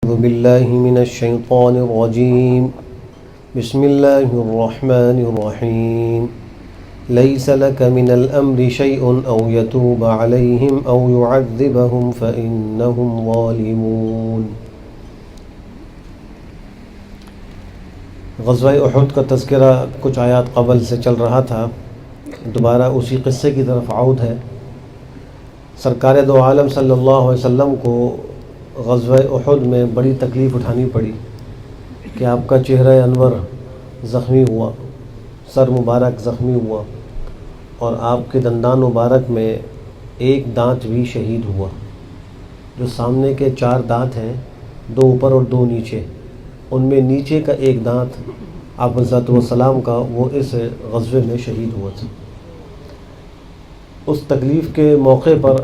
أعوذ بالله من الشيطان الرجيم بسم الله الرحمن الرحيم ليس لك من الأمر شيء أو يتوب عليهم أو يعذبهم فإنهم ظالمون۔ غزوہ احد کا تذکرہ کچھ آیات قبل سے چل رہا تھا، دوبارہ اسی قصے کی طرف عود ہے۔ سرکار دو عالم صلی اللہ علیہ وسلم کو غزوہ احد میں بڑی تکلیف اٹھانی پڑی کہ آپ کا چہرہ انور زخمی ہوا، سر مبارک زخمی ہوا، اور آپ کے دندان مبارک میں ایک دانت بھی شہید ہوا۔ جو سامنے کے 4 دانت ہیں، 2 اوپر اور 2 نیچے، ان میں نیچے کا ایک دانت آپ علیہ السلام کا وہ اس غزوے میں شہید ہوا تھا۔ اس تکلیف کے موقع پر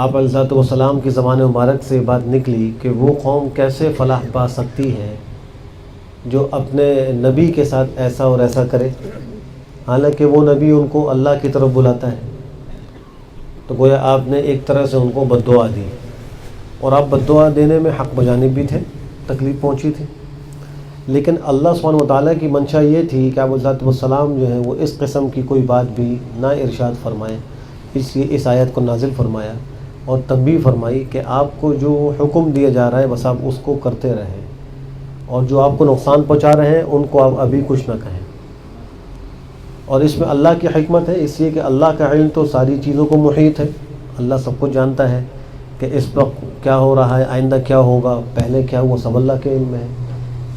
آپ علیہ السلام کی زبان مبارک سے بات نکلی کہ وہ قوم کیسے فلاح پا سکتی ہے جو اپنے نبی کے ساتھ ایسا اور ایسا کرے، حالانکہ وہ نبی ان کو اللہ کی طرف بلاتا ہے۔ تو گویا آپ نے ایک طرح سے ان کو بد دعا دی، اور آپ بد دعا دینے میں حق بجانب بھی تھے، تکلیف پہنچی تھی، لیکن اللہ سبحانہ وتعالیٰ کی منشا یہ تھی کہ آپ علیہ السلام جو ہیں وہ اس قسم کی کوئی بات بھی نہ ارشاد فرمائیں، اس لیے اس آیت کو نازل فرمایا اور تنبیہ فرمائی کہ آپ کو جو حکم دیا جا رہا ہے بس آپ اس کو کرتے رہیں، اور جو آپ کو نقصان پہنچا رہے ہیں ان کو آپ ابھی کچھ نہ کہیں۔ اور اس میں اللہ کی حکمت ہے، اس لیے کہ اللہ کا علم تو ساری چیزوں کو محیط ہے، اللہ سب کچھ جانتا ہے کہ اس وقت کیا ہو رہا ہے، آئندہ کیا ہوگا، پہلے کیا ہوا، سب اللہ کے علم ہے۔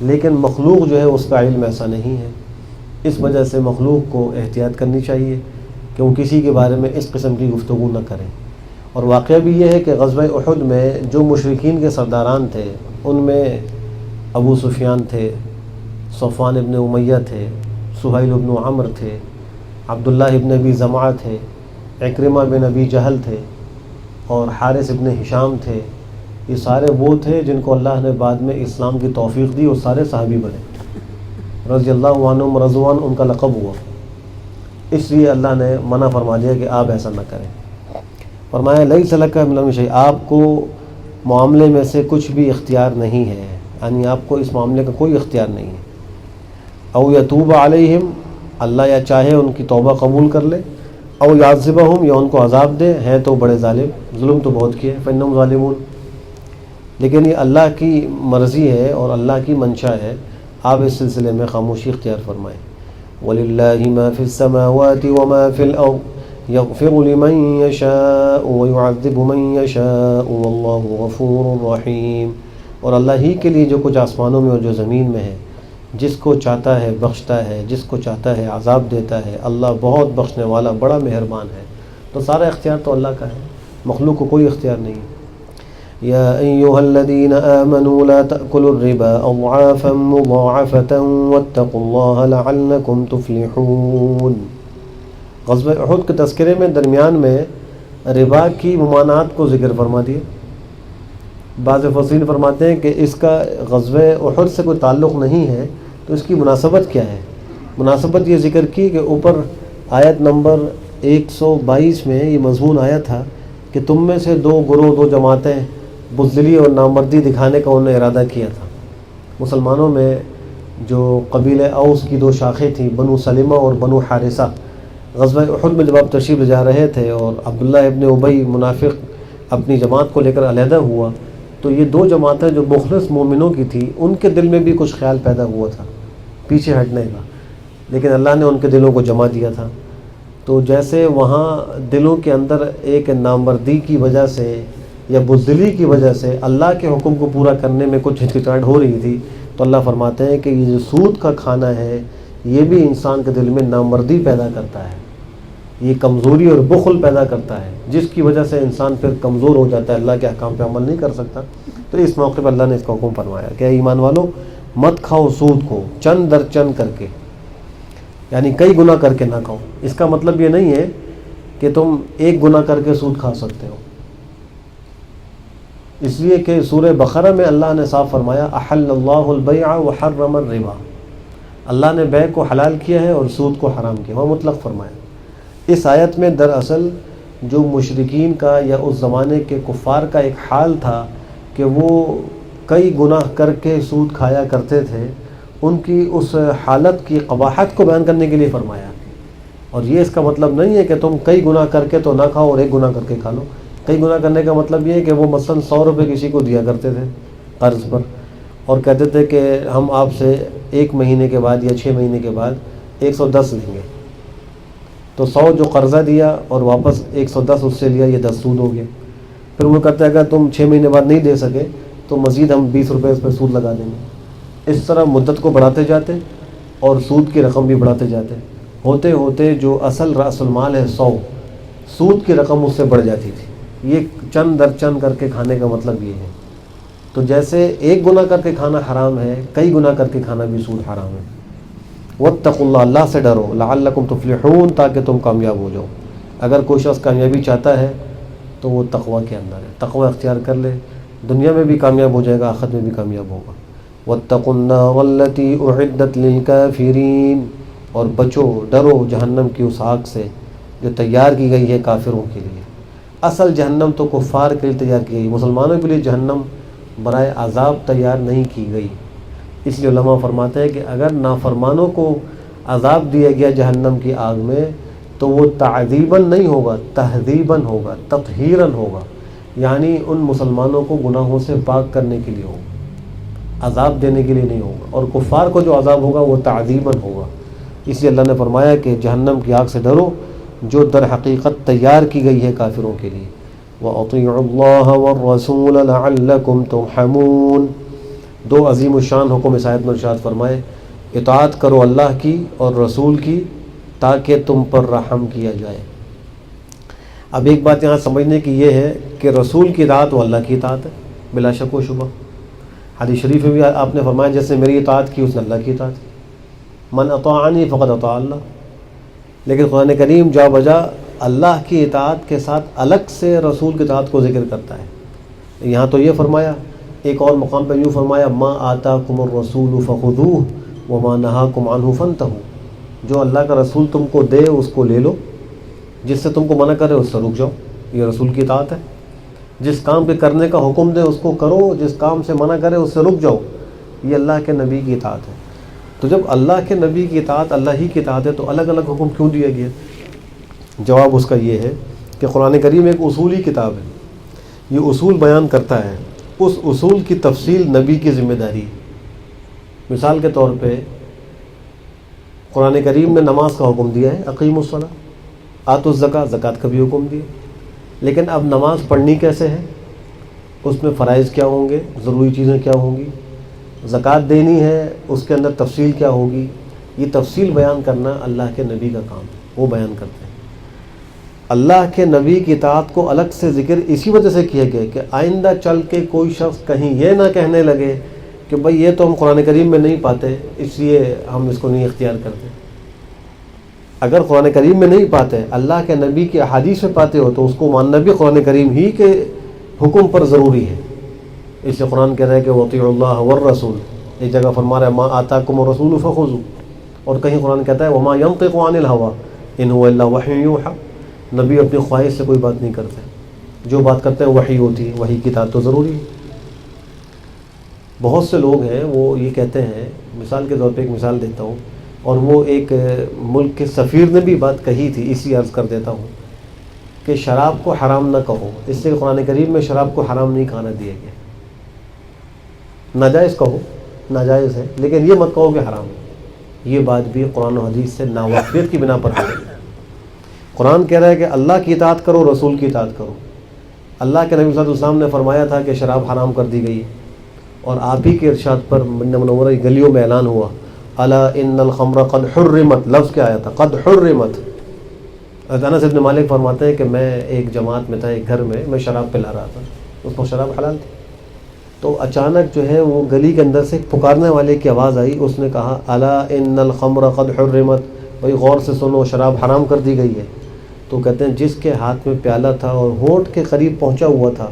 لیکن مخلوق جو ہے اس کا علم ایسا نہیں ہے، اس وجہ سے مخلوق کو احتیاط کرنی چاہیے کہ وہ کسی کے بارے میں اس قسم کی گفتگو نہ کریں۔ اور واقعہ بھی یہ ہے کہ غزوہ احد میں جو مشرکین کے سرداران تھے ان میں ابو سفیان تھے، صفوان ابن امیہ تھے، سہیل ابن عمر تھے، عبداللہ ابن ابی زمعہ تھے، عکرمہ بن ابی جہل تھے، اور حارث ابن ہشام تھے۔ یہ سارے وہ تھے جن کو اللہ نے بعد میں اسلام کی توفیق دی اور سارے صحابی بنے، رضی اللہ عنہم رضوان ان کا لقب ہوا۔ اس لیے اللہ نے منع فرما دیا کہ آپ ایسا نہ کریں۔ فرمایا لیس لک من الامر شیء، آپ کو معاملے میں سے کچھ بھی اختیار نہیں ہے، یعنی آپ کو اس معاملے کا کوئی اختیار نہیں ہے۔ او یتوب علیہم، اللہ یا چاہے ان کی توبہ قبول کر لے، او یعذبہم، یا ان کو عذاب دے، ہیں تو بڑے ظالم، ظلم تو بہت کیے، فإنہم ظالمون۔ لیکن یہ اللہ کی مرضی ہے اور اللہ کی منشا ہے، آپ اس سلسلے میں خاموشی اختیار فرمائیں۔ وَلِلَّهِ مَا فِي السَّمَاوَاتِ وَمَا فِي الْأَرْضِ يَغْفِرُ لِمَن يَشَاءُ وَيُعَذِّبُ مَن يَشَاءُ وَاللَّهُ غَفُورٌ رَحِيمٌ۔ اور اللہ ہی کے لیے جو کچھ آسمانوں میں اور جو زمین میں ہے، جس کو چاہتا ہے بخشتا ہے، جس کو چاہتا ہے عذاب دیتا ہے، اللہ بہت بخشنے والا بڑا مہربان ہے۔ تو سارا اختیار تو اللہ کا ہے، مخلوق کو کوئی اختیار نہیں۔ یا ایھا الذین آمنوا لا تأکلوا الربا اضعافا مضاعفة واتقوا اللہ لعلکم تفلحون۔ غزوہ احد کے تذکرے میں درمیان میں ربا کی ممانعت کو ذکر فرما دیا۔ بعض مفسرین فرماتے ہیں کہ اس کا غزوہ احد سے کوئی تعلق نہیں ہے، تو اس کی مناسبت کیا ہے؟ مناسبت یہ ذکر کی کہ اوپر آیت نمبر 122 میں یہ مضمون آیا تھا کہ تم میں سے 2 گروہ، 2 جماعتیں بزدلی اور نامردی دکھانے کا انہوں نے ارادہ کیا تھا۔ مسلمانوں میں جو قبیلہ اوس کی 2 شاخیں تھیں، بنو سلمہ اور بنو حارثہ، غزوہ احد میں جب آپ تشریف لے جا رہے تھے اور عبداللہ ابن ابی منافق اپنی جماعت کو لے کر علیحدہ ہوا، تو یہ 2 جماعتیں جو مخلص مومنوں کی تھی، ان کے دل میں بھی کچھ خیال پیدا ہوا تھا پیچھے ہٹنے کا، لیکن اللہ نے ان کے دلوں کو جما دیا تھا۔ تو جیسے وہاں دلوں کے اندر ایک نامردی کی وجہ سے یا بزدلی کی وجہ سے اللہ کے حکم کو پورا کرنے میں کچھ ہچکچاہٹ ہو رہی تھی، تو اللہ فرماتے ہیں کہ یہ جو سود کا کھانا ہے یہ بھی انسان کے دل میں نامردی پیدا کرتا ہے، یہ کمزوری اور بخل پیدا کرتا ہے، جس کی وجہ سے انسان پھر کمزور ہو جاتا ہے، اللہ کے احکام پہ عمل نہیں کر سکتا۔ تو اس موقع پر اللہ نے اس کا حکم فرمایا کہ اے ایمان والو، مت کھاؤ سود کو چند در چند کر کے، یعنی کئی گناہ کر کے نہ کھاؤ۔ اس کا مطلب یہ نہیں ہے کہ تم ایک گناہ کر کے سود کھا سکتے ہو، اس لیے کہ سورہ بقرہ میں اللہ نے صاف فرمایا احل اللہ البیع وحرم الربا، اللہ نے بیع کو حلال کیا ہے اور سود کو حرام کیا، وہ مطلق فرمایا۔ اس آیت میں دراصل جو مشرکین کا یا اس زمانے کے کفار کا ایک حال تھا کہ وہ کئی گناہ کر کے سود کھایا کرتے تھے، ان کی اس حالت کی قباحت کو بیان کرنے کے لیے فرمایا۔ اور یہ اس کا مطلب نہیں ہے کہ تم کئی گناہ کر کے تو نہ کھاؤ اور ایک گناہ کر کے کھا لو۔ کئی گناہ کرنے کا مطلب یہ ہے کہ وہ مثلاً 100 روپے کسی کو دیا کرتے تھے قرض پر، اور کہتے تھے کہ ہم آپ سے 1 مہینے کے بعد یا 6 مہینے کے بعد 110 لیں گے، تو 100 جو قرضہ دیا اور واپس 110 اس سے لیا، یہ 10 سود ہو گیا۔ پھر وہ کہتے ہیں اگر تم 6 مہینے بعد نہیں دے سکے تو مزید ہم 20 روپے اس پہ سود لگا دیں گے۔ اس طرح مدت کو بڑھاتے جاتے اور سود کی رقم بھی بڑھاتے جاتے، ہوتے ہوتے جو اصل رأس المال ہے 100، سود کی رقم اس سے بڑھ جاتی تھی۔ یہ چند در چند کر کے کھانے کا مطلب یہ ہے۔ تو جیسے ایک گناہ کر کے کھانا حرام ہے، کئی گناہ کر کے کھانا بھی سود حرام ہے۔ واتقوا اللہ، اللہ سے ڈرو، لعلکم تفلحون، تاکہ تم کامیاب ہو جاؤ۔ اگر کوئی شخص کامیابی چاہتا ہے تو وہ تقوی کے اندر ہے، تقوی اختیار کر لے، دنیا میں بھی کامیاب ہو جائے گا، آخرت میں بھی کامیاب ہوگا۔ واتقوا النار التی اعدت للکافرین، اور بچو، ڈرو جہنم کی اس آگ سے جو تیار کی گئی ہے کافروں کے لیے۔ اصل جہنم تو کفار کے لیے تیار کی گئی، مسلمانوں کے لیے جہنم برائے عذاب تیار نہیں کی گئی۔ اس لیے علماء فرماتے ہیں کہ اگر نافرمانوں کو عذاب دیا گیا جہنم کی آگ میں تو وہ تعذیباً نہیں ہوگا، تہذیباً ہوگا، تطہیراً ہوگا، یعنی ان مسلمانوں کو گناہوں سے پاک کرنے کے لیے ہوگا، عذاب دینے کے لیے نہیں ہوگا۔ اور کفار کو جو عذاب ہوگا وہ تعذیباً ہوگا۔ اس لیے اللہ نے فرمایا کہ جہنم کی آگ سے ڈرو جو در حقیقت تیار کی گئی ہے کافروں کے لیے۔ وَأَطِيعُوا اللَّهَ وَالرَّسُولَ لَعَلَّكُمْ تُرْحَمُونَ، دو عظیم الشان حکم اس آیت میں ارشاد فرمائے، اطاعت کرو اللہ کی اور رسول کی تاکہ تم پر رحم کیا جائے۔ اب ایک بات یہاں سمجھنے کی یہ ہے کہ رسول کی اطاعت وہ اللہ کی اطاعت ہے بلا شک و شبہ۔ حدیث شریف میں بھی آپ نے فرمایا جیسے میری اطاعت کی اس نے اللہ کی اطاعت کی، من اطاعنی فقد اطاع اللہ۔ لیکن قرآن کریم جا بجا اللہ کی اطاعت کے ساتھ الگ سے رسول کی اطاعت کو ذکر کرتا ہے۔ یہاں تو یہ فرمایا، ایک اور مقام پہ یوں فرمایا، ما آتاکم الرسول فخذوہ وما نہاکم عنہ فانتہوا، جو اللہ کا رسول تم کو دے اس کو لے لو، جس سے تم کو منع کرے اس سے رک جاؤ۔ یہ رسول کی اطاعت ہے۔ جس کام کے کرنے کا حکم دے اس کو کرو، جس کام سے منع کرے اس سے رک جاؤ۔ یہ اللہ کے نبی کی اطاعت ہے۔ تو جب اللہ کے نبی کی اطاعت اللہ ہی کی اطاعت ہے تو الگ الگ حکم کیوں دیا گیا؟ جواب اس کا یہ ہے کہ قرآن کریم ایک اصولی کتاب ہے، یہ اصول بیان کرتا ہے، اس اصول کی تفصیل نبی کی ذمہ داری۔ مثال کے طور پہ قرآن کریم نے نماز کا حکم دیا ہے، اقیموا الصلاۃ، آتوا الزکاۃ، زکوٰۃ کا بھی حکم دیا، لیکن اب نماز پڑھنی کیسے ہے، اس میں فرائض کیا ہوں گے، ضروری چیزیں کیا ہوں گی، زکوٰۃ دینی ہے اس کے اندر تفصیل کیا ہوگی، یہ تفصیل بیان کرنا اللہ کے نبی کا کام ہے، وہ بیان کرتے ہیں۔ اللہ کے نبی کی اطاعت کو الگ سے ذکر اسی وجہ سے کیا گیا کہ آئندہ چل کے کوئی شخص کہیں یہ نہ کہنے لگے کہ بھئی یہ تو ہم قرآن کریم میں نہیں پاتے اس لیے ہم اس کو نہیں اختیار کرتے۔ اگر قرآن کریم میں نہیں پاتے، اللہ کے نبی کے احادیث میں پاتے ہو تو اس کو ماننا بھی قرآن کریم ہی کے حکم پر ضروری ہے۔ اس لیے قرآن کہہ رہا ہے کہ وَأَطِيعُوا اللَّهَ وَالرَّسُولَ، ایک جگہ فرما رہا ہے مَا آتَاكُمُ الرَّسُولُ فَخُذُوهُ، اور کہیں قرآن کہتا ہے وَمَا يَنطِقُ عَنِ الْهَوَىٰ إِنْ هُوَ إِلَّا وَحْيٌ يُوحَىٰ، نبی اپنی خواہش سے کوئی بات نہیں کرتے، جو بات کرتے ہیں وحی ہوتی ہے، وحی کی اطاعت تو ضروری ہے۔ بہت سے لوگ ہیں وہ یہ کہتے ہیں، مثال کے طور پہ ایک مثال دیتا ہوں، اور وہ ایک ملک کے سفیر نے بھی بات کہی تھی، اسی عرض کر دیتا ہوں کہ شراب کو حرام نہ کہو، اس لیے قرآن کریم میں شراب کو حرام نہیں کھانا دیا گیا، ناجائز کہو، ناجائز ہے لیکن یہ مت کہو کہ حرام ہے۔ یہ بات بھی قرآن و حدیث سے ناواقفیت کی بنا پر ہے۔ قرآن کہہ رہا ہے کہ اللہ کی اطاعت کرو، رسول کی اطاعت کرو۔ اللہ کے نبی صلی اللہ علیہ وسلم نے فرمایا تھا کہ شراب حرام کر دی گئی، اور آپ ہی کے ارشاد پر مدینہ منورہ کی گلیوں میں اعلان ہوا، الا ان الخمر قد حرمت، لفظ کیا آیا تھا، قد حرمت۔ انس بن مالک فرماتے ہیں کہ میں ایک جماعت میں تھا، ایک گھر میں شراب پلا رہا تھا، اس کو شراب حلال تھی، تو اچانک جو ہے وہ گلی کے اندر سے پکارنے والے کی آواز آئی، اس نے کہا الا ان الخمر قد حرمت، بھائی غور سے سنو، شراب حرام کر دی گئی ہے۔ تو کہتے ہیں جس کے ہاتھ میں پیالہ تھا اور ہونٹ کے قریب پہنچا ہوا تھا،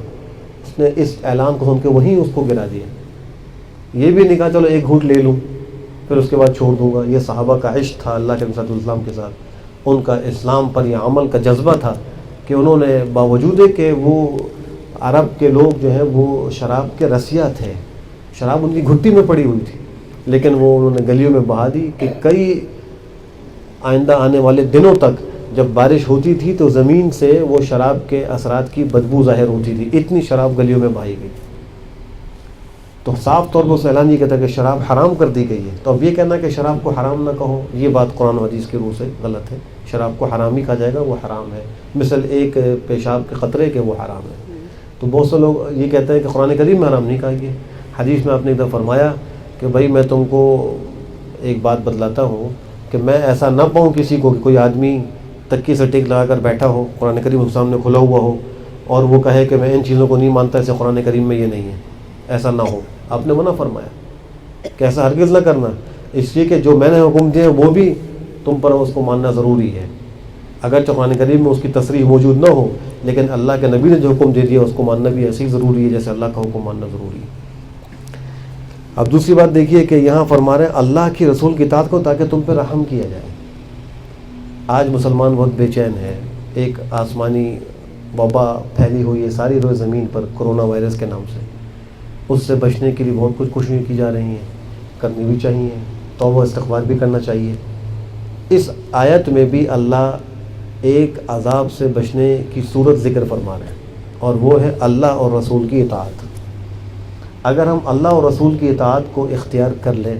اس نے اس اعلان کو سن کے وہیں اس کو گرا دیا، یہ بھی نہیں کہا چلو ایک گھونٹ لے لوں پھر اس کے بعد چھوڑ دوں گا۔ یہ صحابہ کا عشق تھا اللہ کے نبی صلی اللہ علیہ وسلم کے ساتھ، ان کا اسلام پر یہ عمل کا جذبہ تھا کہ انہوں نے باوجود کہ وہ عرب کے لوگ جو ہیں وہ شراب کے رسیا تھے، شراب ان کی گھٹی میں پڑی ہوئی تھی، لیکن وہ انہوں نے گلیوں میں بہا دی کہ کئی آئندہ آنے والے دنوں تک جب بارش ہوتی تھی تو زمین سے وہ شراب کے اثرات کی بدبو ظاہر ہوتی تھی، اتنی شراب گلیوں میں بہائی گئی۔ تو صاف طور پر اس اعلان یہ کہتا ہے کہ شراب حرام کر دی گئی ہے۔ تو اب یہ کہنا کہ شراب کو حرام نہ کہو، یہ بات قرآن و حدیث کی روح سے غلط ہے۔ شراب کو حرام ہی کہا جائے گا، وہ حرام ہے، مثل ایک پیشاب کے قطرے کے وہ حرام ہے۔ تو بہت سے لوگ یہ کہتے ہیں کہ قرآن کریم میں حرام نہیں کہا گیا، حدیث میں آپ نے ایک دفعہ فرمایا کہ بھائی میں تم کو ایک بات بتلاتا ہوں کہ میں ایسا نہ پاؤں کسی کو کہ کوئی آدمی تکی سے ٹیک لگا کر بیٹھا ہو، قرآن کریم اس کے سامنے کھلا ہوا ہو، اور وہ کہے کہ میں ان چیزوں کو نہیں مانتا، اسے قرآن کریم میں یہ نہیں ہے، ایسا نہ ہو۔ آپ نے منع فرمایا کہ ایسا ہرگز نہ کرنا، اس لیے کہ جو میں نے حکم دیا وہ بھی تم پر اس کو ماننا ضروری ہے، اگرچہ قرآن کریم میں اس کی تصریح موجود نہ ہو، لیکن اللہ کے نبی نے جو حکم دے دیا اس کو ماننا بھی ایسے ہی ضروری ہے جیسے اللہ کا حکم ماننا ضروری ہے۔ اب دوسری بات دیکھیے کہ یہاں فرما رہے ہیں اللہ کی رسول کی اطاعت کو تاکہ تم پہ رحم کیا جائے۔ آج مسلمان بہت بے چین ہے، ایک آسمانی وبا پھیلی ہوئی ہے ساری روئے زمین پر کرونا وائرس کے نام سے، اس سے بچنے کے لیے بہت کچھ کوششیں کی جا رہی ہیں، کرنی بھی چاہیے، توبہ استغفار بھی کرنا چاہیے۔ اس آیت میں بھی اللہ ایک عذاب سے بچنے کی صورت ذکر فرما رہے ہیں، اور وہ ہے اللہ اور رسول کی اطاعت۔ اگر ہم اللہ اور رسول کی اطاعت کو اختیار کر لیں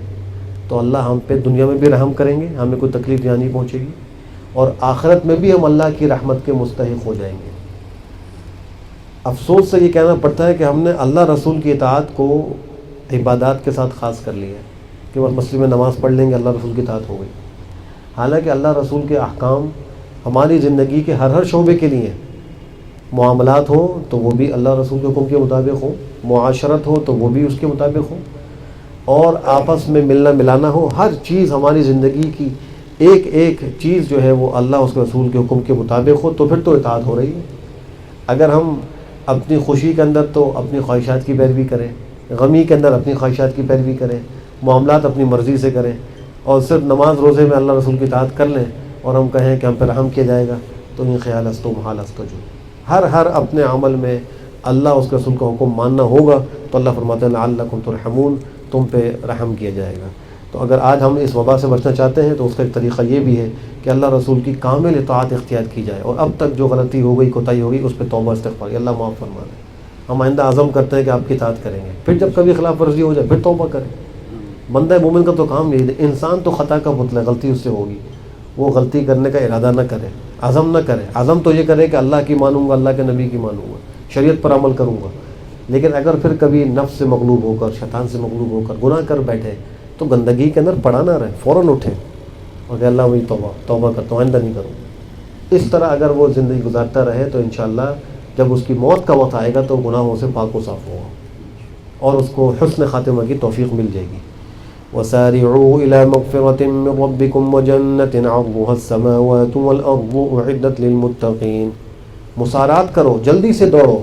تو اللہ ہم پہ دنیا میں بھی رحم کریں گے، ہمیں کوئی تکلیف یہاں نہیں پہنچے گی، اور آخرت میں بھی ہم اللہ کی رحمت کے مستحق ہو جائیں گے۔ افسوس سے یہ کہنا پڑتا ہے کہ ہم نے اللہ رسول کی اطاعت کو عبادات کے ساتھ خاص کر لیا ہے کہ بس مسجد میں نماز پڑھ لیں گے اللہ رسول کی اطاعت ہو گئی، حالانکہ اللہ رسول کے احکام ہماری زندگی کے ہر شعبے کے لیے ہیں۔ معاملات ہوں تو وہ بھی اللہ رسول کے حکم کے مطابق ہوں، معاشرت ہو تو وہ بھی اس کے مطابق ہوں، اور آپس میں ملنا ملانا ہو، ہر چیز ہماری زندگی کی ایک ایک چیز جو ہے وہ اللہ اس کے رسول کے حکم کے مطابق ہو، تو پھر تو اطاعت ہو رہی ہے۔ اگر ہم اپنی خوشی کے اندر تو اپنی خواہشات کی پیروی کریں، غمی کے اندر اپنی خواہشات کی پیروی کریں، معاملات اپنی مرضی سے کریں، اور صرف نماز روزے میں اللہ رسول کی اطاعت کر لیں اور ہم کہیں کہ ہم پہ رحم کیا جائے گا، تو ان خیال است و محال است جو ہر اپنے عمل میں اللہ اس کے رسول کا حکم ماننا ہوگا، تو اللہ فرماتے ہیں لعلکم ترحمون، تم پہ رحم کیا جائے گا۔ تو اگر آج ہم اس وبا سے بچنا چاہتے ہیں تو اس کا ایک طریقہ یہ بھی ہے کہ اللہ رسول کی کامل اطاعت اختیار کی جائے، اور اب تک جو غلطی ہو گئی، کوتاہی ہو گئی، اس پہ توبہ استغفار، اللہ معاف فرما دے۔ ہم آئندہ عزم کرتے ہیں کہ آپ کی اطاعت کریں گے، پھر جب کبھی خلاف ورزی ہو جائے پھر توبہ کریں۔ بندہ مومن کا تو کام یہی ہے، انسان تو خطا کا پتلا ہے، غلطی اس سے ہوگی، وہ غلطی کرنے کا ارادہ نہ کرے، عزم نہ کرے، عزم تو یہ کرے کہ اللہ کی مانوں گا، اللہ کے نبی کی مانوں گا، شریعت پر عمل کروں گا۔ لیکن اگر پھر کبھی نفس سے مغلوب ہو کر، شیطان سے مغلوب ہو کر گناہ کر بیٹھے تو گندگی کے اندر پڑا نہ رہے، فوراً اٹھے اور کہ اللہ وہی توبہ کرتا ہوں، آئندہ نہیں کروں۔ اس طرح اگر وہ زندگی گزارتا رہے تو انشاءاللہ جب اس کی موت کا وقت آئے گا تو گناہوں سے پاک و صاف ہوگا اور اس کو حسن خاتمہ کی توفیق مل جائے گی۔ وَسَارِعُوا إِلَى مَغْفِرَةٍ مِّن رَّبِّكُمْ وَجَنَّةٍ عَرْضُهَا السَّمَاوَاتُ وَالْأَرْضُ أُعِدَّتْ لِلْمُتَّقِينَ۔ مسارات کرو، جلدی سے دوڑو